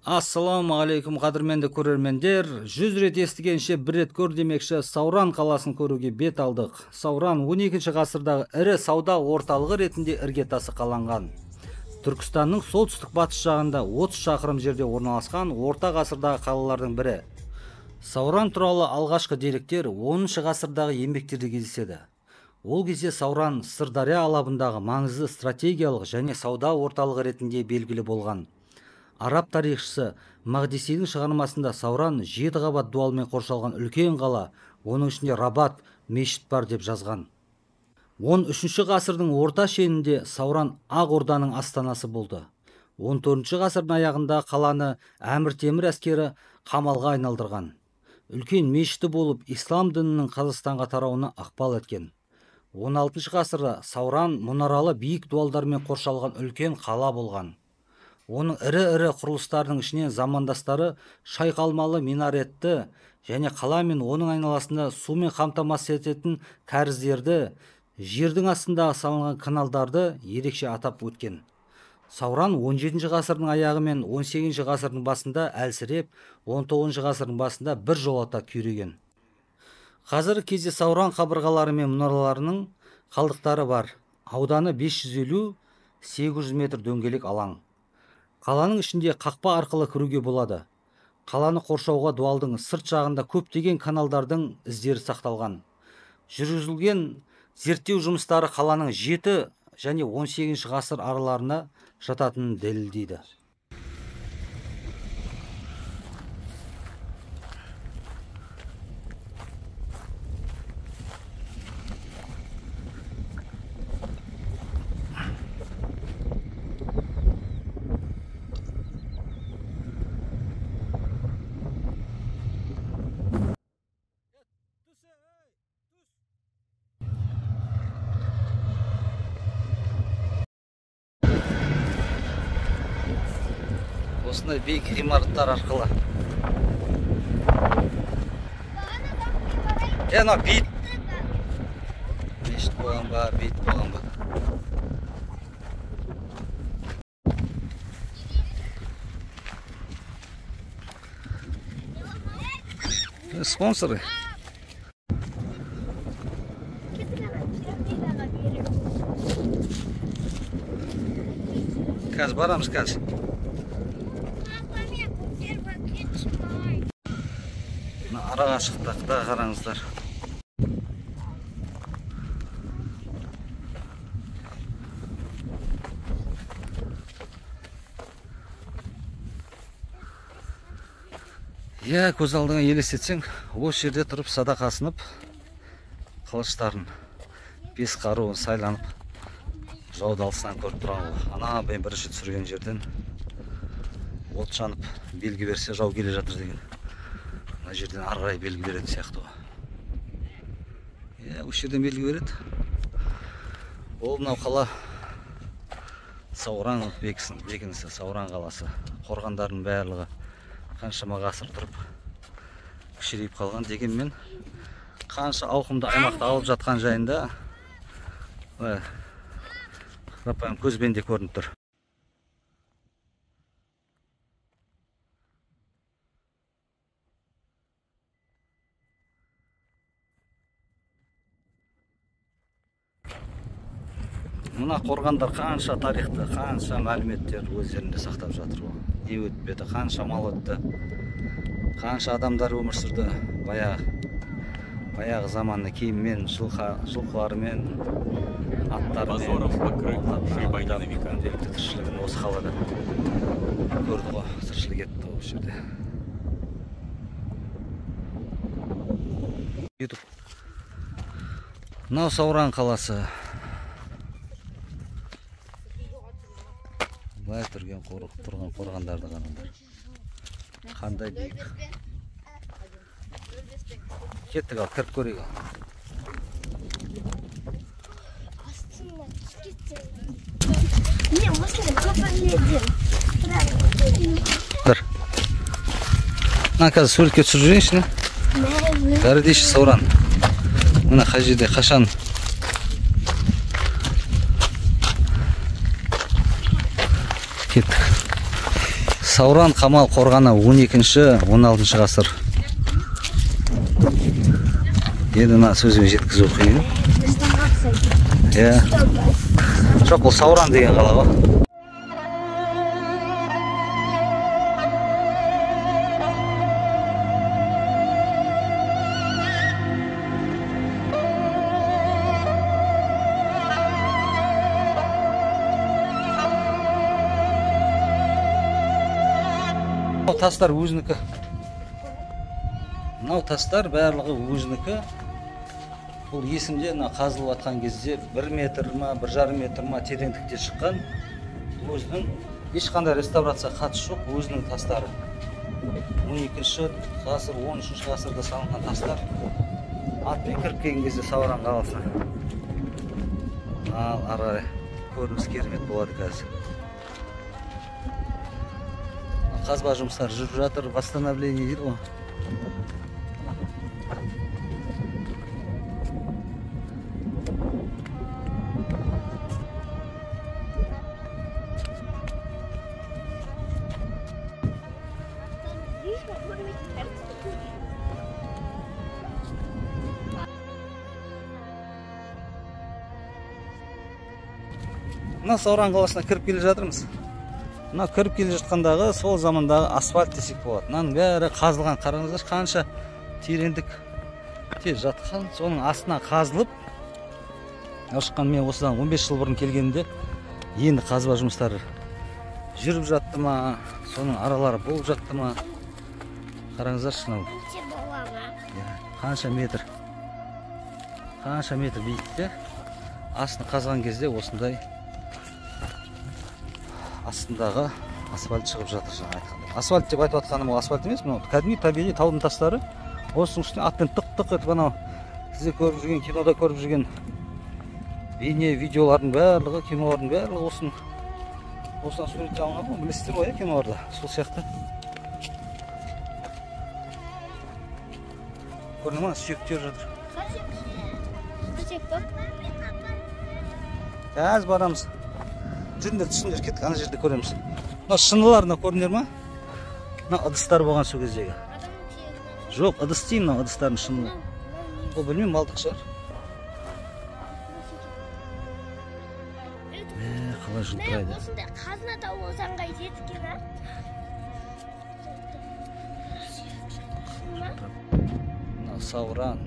Ассаламу алейкум қадірменді көрермендер. 100 рет естігенше бір рет көр демекші Сауран қаласын көруге бет алдық. Сауран 12 ғасырдағы ірі сауда орталығы ретінде іргетасы қаланған. Түркістанның солтүстік батыс жағында 30 шақырым жерде орналасқан орта ғасырдағы қалалардың бірі. Сауран туралы алғашқы деректер 10 ғасырдағы еңбектерде кездеседі. Ол кезде Сауран Сырдария алабындағы маңызды стратегиялық және сауда орталығы ретінде белгілі болған. Араб тарихшысы Мақдисидің шығармасында Сауран 7 қабат дуалмен қоршалған үлкен қала, оның ішінде Рабат мешіт бар деп жазған. 13 ғасырдың орта шенінде Сауран Ақ Орданың астанасы болды. 14 ғасырдың аяғында қаланы Әмір Темір әскері қамалға айналдырған. Үлкен мешіті болып, ислам дінінің Қазақстанға тарауына ықпал еткен. 16 ғасырда Сауран мұнаралы биік дуалдармен қоршалған үлкен қала болған. Оның ірі құрылыстарының ішінен замандастары шайқалмалы минаретті және қала мен оның айналасында сумен қамтамасыз ететін кәріздерді, жердің астында салынған каналдарды ерекше атап өткен. Сауран 17 ғасырдың аяғы мен 18 ғасырдың басында әлсіреп, 19 ғасырдың басында бір жолата күйреген. Қазіргі кезде Сауран қабырғалары мен мұнараларының қалдықтары бар. Ауданы 550-800 метр дөңгелек алаң. Қаланың ішінде қақпа арқылы кіруге болады. Қаланы қоршауға дуалдың сырт жағында көптеген каналдардың іздері сақталған. Жүргізілген зерттеу жұмыстары қаланың 7 және 18 ғасыр араларына жататынын дәлелдейді. Осындай биік ғимараттар арқылы. Ана бейт. Мешіт болған ба, бейт болған ба. Спонсоры. Қазір барамыз қазір. Араға шықтық та қараңыздар. Көз алдыңа елестетсең, осы жерде тұрып садақа асынып, қылыштарын, бес қаруын сайланып, жауды алысынан көріп тұрған ғой. Ана мен бірінші түсірген жерден от жанып, белгі берсе жау келе жатыр деген. Мына жерден ары қарай белгі беретін сияқты ғой. Осы жерден белгі береді. Ол мынау қала Сауран бекінісі, Сауран қаласы. Қорғандардың барлығы қаншама ғасыр тұрып кішірейіп қалған, дегенмен қанша ауқымды аймақты алып жатқан жайында қарапайым көзбен де көрініп тұр. Мына қорғандар қанша тарихты, қанша мәліметтер өздерінде сақтап жатыр ғой. Не өтпеді, қанша мал өтті, қанша адамдар өмір сүрді. Баяғы заманны киіммен, жылқыларымен, аттарымен күнделікті тіршілігін осы қалада көрді ғой, тіршілік етті осы жерде. Мынау Сауран қаласы. Былай тұрған қорғандарды қараңдар. Қандай биік. Кеттік ал, кіріп көрейік. Бір. Қазір суретке түсіріп жүрейінші. Бәрі дейші Сауран. Мына қай жерде қашан кеттік. Сауран қамал қорғаны 12-16 ғасыр. Енді мына сөзбен жеткізу қиын. Жоқ, бұл Сауран деген қала ғой. Тастар өзінікі. Мынау тастар барлығы өзінікі. Бұл есімде қазылып атқан кезде 1 метр ма, 1,5 метр ма тереңдікте шыққан. Өзінің ешқандай реставрация қатысы жоқ, өзінің тастары. 12-ші ғасыр, 13-ші ғасырда салынған тастар. Атпен кіріп келген кезде Сауран қаласына. Ал ары көрініс керемет болады қазір. Қазба жұмыстары жүріп жатыр, восстановление дейді ғой. Мына Сауран қаласына кіріп келе жатырмыз. Мына кіріп келе жатқандағы сол замандағы асфальт десек болады. Мынаның бәрі қазылған, қараңыздар қанша тереңдік те жатқан. Соның астына қазылып, шыққан. Мен осыдан 15 жыл бұрын келгенде енді қазба жұмыстары жүріп жатты ма, соның аралары болып жатты ма. Қараңыздар шынау. Қанша метр биіктікте астын қазған кезде осындай астындағы асфальт шығып жатыр жаңа айтқандай. Асфальт деп айтып жатқаным ол асфальт емес, мынау кәдімгі табиғи таудың тастары. Осының үстіне атпен тық-тық етіп анау сіздер көріп жүрген, кинода көріп жүрген бейне видеолардың барлығы, кинолардың барлығы осыдан суреттеліп алынған ғой, білесіздер ғой, киноларда. Сол сияқты. Көріне ма, сүйектер жатыр. Қазір барамыз. Жүріндер, түсіндер, кеттік, ана жерде көреміз. Мына шыныларына көрінер ма? Мына ыдыстар болған сол кездегі. Жоқ, ыдыс деймін, мына ыдыстардың шынылы. Ол білмеймін, малтық шығар. Қалай жылтырайды. Осында қазына тауы болсаң қайда еткен, Мына Сауран.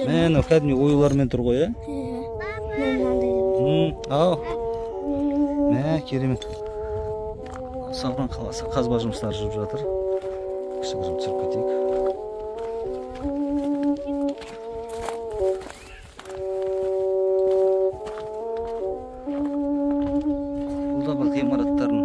Мен кәдімгі оюлармен тұр ғой, Ау. Мә, керемет. Сауран қаласы қазба жұмыстары жүріп жатыр. Кішігірім түсіріп кетейік. Бұл да бір ғимараттардың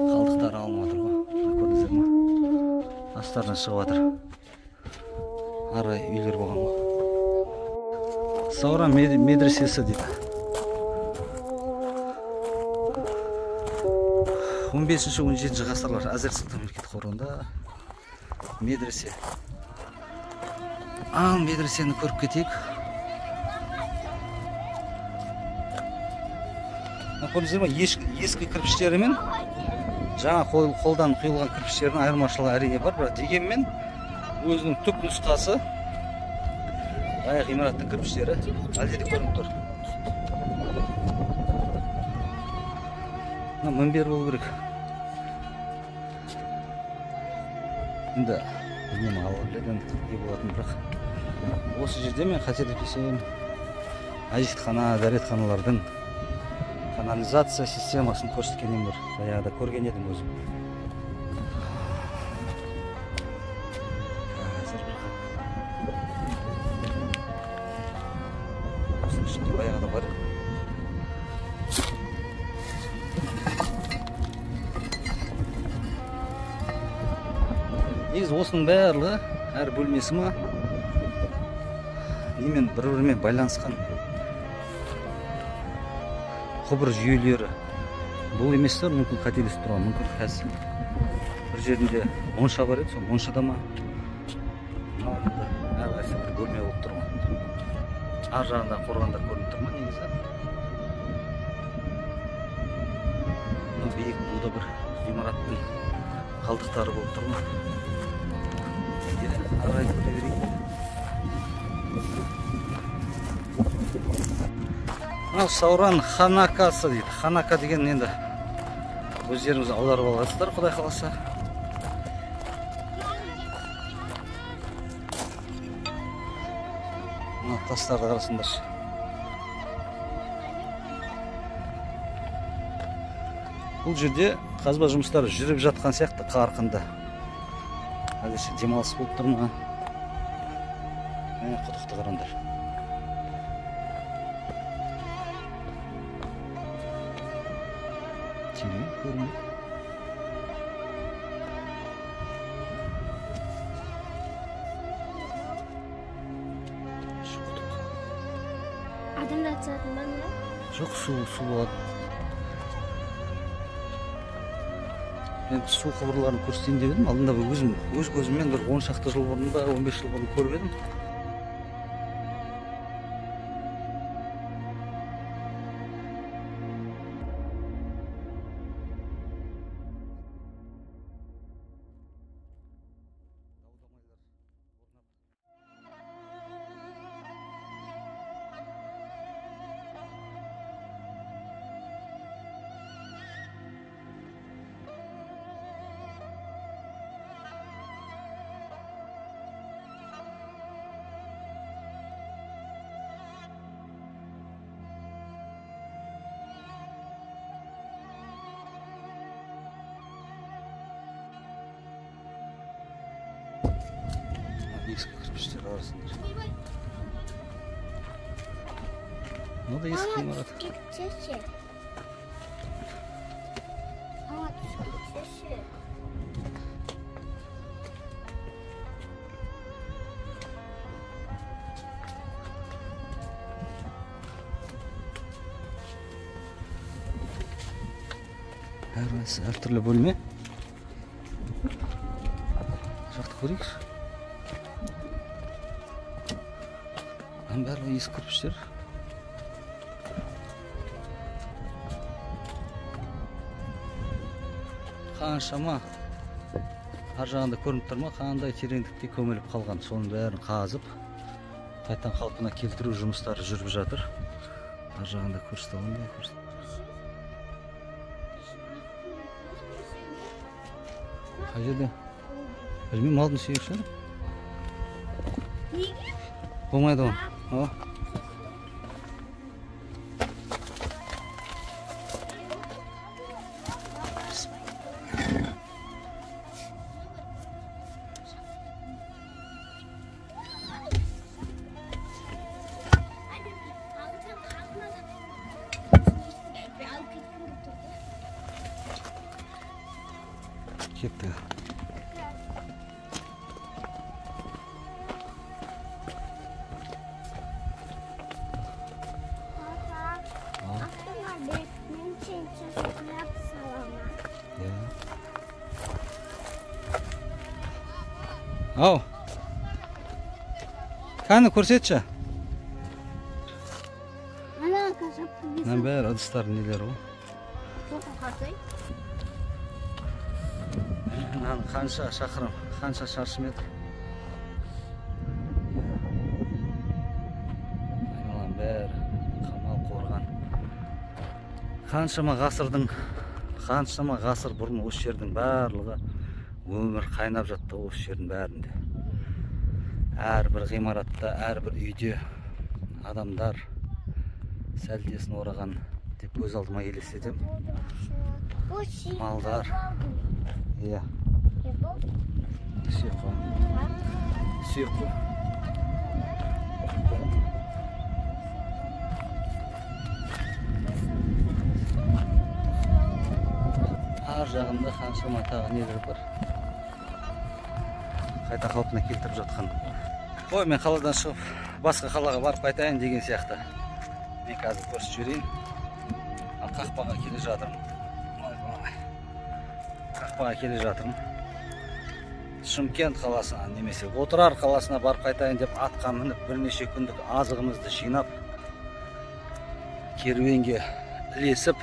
қалдықтары алынып жатыр ғой. Көрдіңіздер ма? Астарынан шығып жатыр. Ары үйлер болған ғой. Сауран медресесі дейді. 15-17 ғасырлар Әзір-Сұлтан мемлекеттік қорығында медресе. Ал медресені көріп кетейік. Көрдіңіздер ме, ескі кірпіштері мен жаңа қолдан құйылған кірпіштердің айырмашылығы әрине бар, бірақ дегенмен өзінің түп нұсқасы ғимараттың кірпіштері әлде де көрініп тұр. Мінбер болу керек. Енді білмеймін, алғырледен не болатын, бірақ осы жерде мен қателеспесем әжетхана, дәретханалардың канализация системасын көрсеткеннен бір баяғыда көрген едім өзім. Осының ішінде баяғыда бар. Негізі осының барлығы әр бөлмесі ма немен бір-бірімен байланысқан құбыр жүйелері. Бұл емес шығар, мүмкін қателесіп тұрған, мүмкін қазір бір жерінде монша бар еді, сол моншада ма әрқайсысы бір бөлме болып тұрған. Ар жағында қорғандар көрініп тұр ма негізі? Биік, бұл да бір ғимараттың қалдықтары болып тұр ма? Арай көре берейік. Сауран ханакасы дейді. Ханака деген енді өздеріңіз аударып аласыздар, құдай қаласа. Тастарды қарасыңдаршы. Бұл жерде қазба жұмыстары жүріп жатқан сияқты қарқынды. Әлдеше демалыс болып тұр ма? Құдықты қараңдар. Терең көрінеді. Адамдар жататын ба не? Жоқ, су болады. Мен су құбырларын көрсетейін деп едім. Алдында өз көзіммен бір 10 шақты жыл бұрын ба, 15 жыл бұрын көріп едім. Ескі кірпіштер арасында. Мына да ескі ғимарат. Әртүрлі бөлме. Жақты көрейікші. Бәрі ескі кірпіштер. Қаншама ар жағында көрініп тұр ма, қандай тереңдікте көміліп қалған. Соның бәрін қазып, қайтадан қалпына келтіру жұмыстары жүріп жатыр. Ар жағында көрсетілгендей көрсетілген. Қай жерде? Білмеймін, малдың сүйек шығар. Болмайды ол. Кетті. Ау, қаны көрсетші. Мына бәрі ыдыстар нелер ғой. Қанша шақырым, қанша шаршы метр. Айналан бәрі қамал қорған. Қаншама ғасыр бұрын осы жердің барлығы өмір қайнап жатты осы жердің бәрінде. Әрбір ғимаратта, әрбір үйде адамдар сәлдесін ораған деп көз алдыма елестетем. Малдар. Иә. Сүйек қой. Ар жағында қаншама тағы нелер бар. қайта қалпына келтіріп жатқан. Ой, мен қаладан шығып басқа қалаға барып қайтайын деген сияқты. Мен қазір көрсетіп жіберейін. Ал қақпаға келе жатырмын. Қақпаға келе жатырмын. Шымкент қаласына немесе Отырар қаласына барып қайтайын деп атқа мініп бірнеше күндік азығымызды жинап, керуенге ілесіп,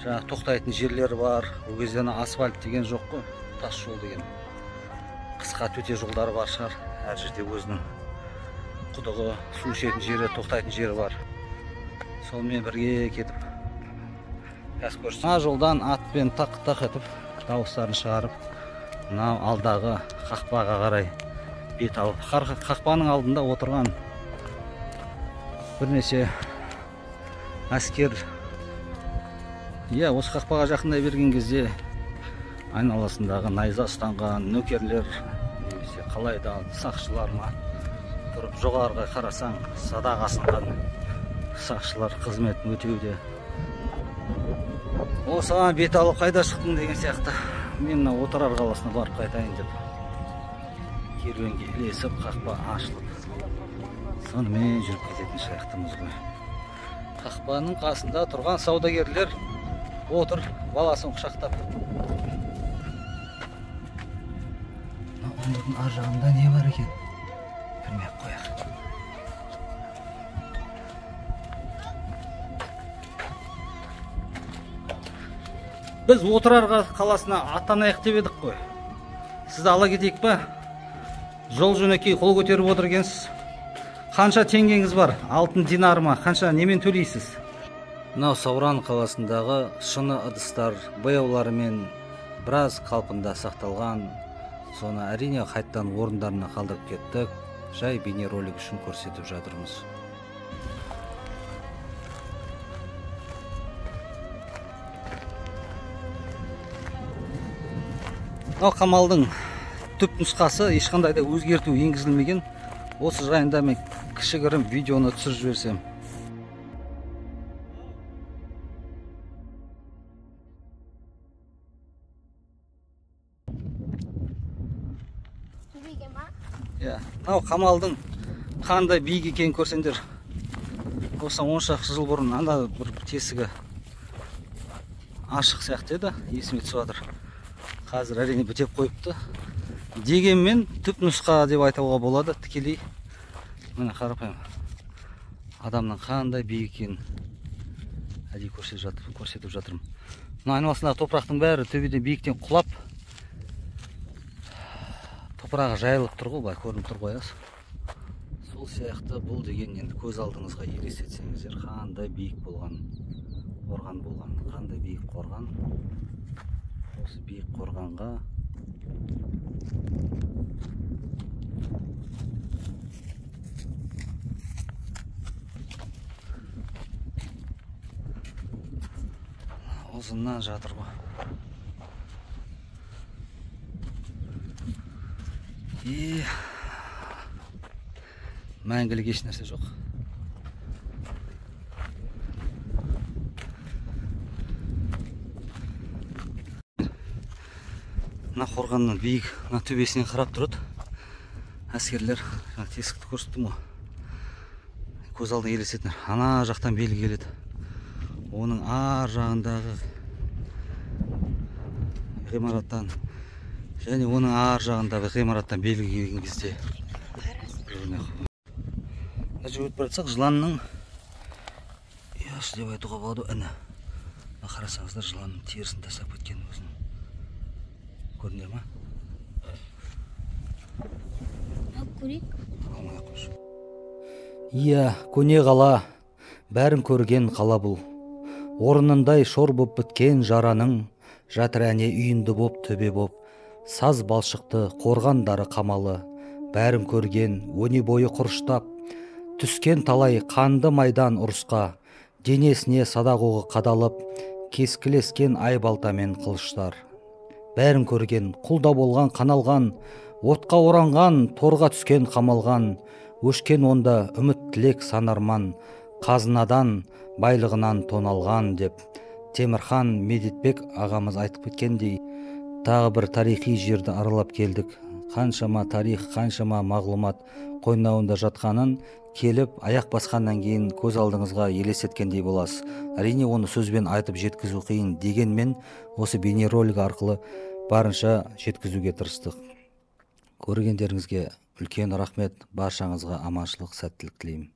жаңа тоқтайтын жерлер бар. Ол кезде асфальт деген жоқ қой, тас жол деген. Қысқа төте жолдары бар шығар. Әр жерде өзінің құдығы, су ішетін жері, тоқтайтын жері бар. Сонымен бірге кетіп, қазір көрсетейін. Мына жолдан атпен тақ-тақ етіп, дауыстарын шығарып, мына алдағы қақпаға қарай бет алып, қақпаның алдында отырған бірнеше әскер. Осы қақпаға жақындай берген кезде айналасындағы найза ұстанған нөкерлер немесе қалайда сақшылар ма тұрып, жоғарыға қарасаң садақ асынған сақшылар қызметін өтеуде. Осыған бет алып қайда шықтың деген сияқты. Мен Отырар қаласына барып қайтайын деп керуенге ілесіп, қақпа ашылып, сонымен жүріп кететін шаяқтымыз ғой. Қақпаның қасында тұрған саудагерлер отыр, баласын құшақтап. Оның ар жағында не бар екен? Кірмей-ақ қояқ. Біз Отырар қаласына аттанайық деп едік қой. Сізді ала кетейік па? Жол жөнекей қол көтеріп отыр екенсіз. Қанша теңгеңіз бар? Алтын динар ма? Қанша немен төлейсіз? Мынау Сауран қаласындағы шыны ыдыстар бояуларымен біраз қалпында сақталған. Соны әрине қайттан орындарына қалдырып кеттік. Жай бейнеролик үшін көрсетіп жатырмыз. Мынау қамалдың түп нұсқасы, ешқандай да өзгерту енгізілмеген. Осы жайында мен кішігірім видеоны түсіріп жіберсем. Мынау қамалдың қандай биік екенін көрсеңдер. Осыдан 10 шақты жыл бұрын анда бір тесігі ашық сияқты еді, есіме түсіп жатыр. Қазір әрине бітеп қойыпты. Дегенмен түп нұсқа деп айтуға болады, тікелей. Міне қарапайым. Адамның қандай биік екенін әдейі көрсетіп жатырмын. Мына айналасындағы топырақтың бәрі төбеден биіктен құлап, топырағы жайылып тұр ғой, былай көрініп тұр ғой. Сол сияқты бұл деген енді көз алдыңызға елестетсеңіздер, қандай биік болған, қорған болған, қандай биік қорған. Осы биік қорғанға ұзыннан жатыр ғой. Мәңгілік еш нәрсе жоқ. Мына қорғанның биік, мына төбесінен қарап тұрады. Әскерлер, тесікті көрсеттім ғой. Көз алдына елестетіңдер. Ана жақтан белгі келеді. Оның ар жағындағы ғимараттан және оның ар жағындағы ғимараттан белгі келген кезде жүріп бара жатсақ, жыланның ұясы деп айтуға болады. Іні. Қарасаңыздар, жыланның терісін тастап кеткен өзін. Көрінер ма? Көне қала, бәрін көрген қала бұл. Орнындай шор боп біткен жараның, жатыр әне үйінді боп төбе боп, саз балшықты қорғандары қамалы, бәрін көрген өне бойы құрыштап, түскен талай қанды майдан ұрысқа, денесіне садақ оғы қадалып, кескілескен ай балтамен қылыштар. Бәрін көрген құлда болған қаналған, отқа оранған, торға түскен қамалған, өшкен онда үміт тілек санарман, қазынадан байлығынан тоналған деп Темірхан Медетбек ағамыз айтып кеткендей, тағы бір тарихи жерді аралап келдік. қаншама тарих, қаншама мағлұмат қойнауында жатқанын келіп аяқ басқаннан кейін көз алдыңызға елестеткендей боласыз. Әрине оны сөзбен айтып жеткізу қиын, дегенмен осы бейнеролик арқылы барынша жеткізуге тырыстық. Көргендеріңізге үлкен рахмет. Баршаңызға аманшылық, сәттілік тілеймін.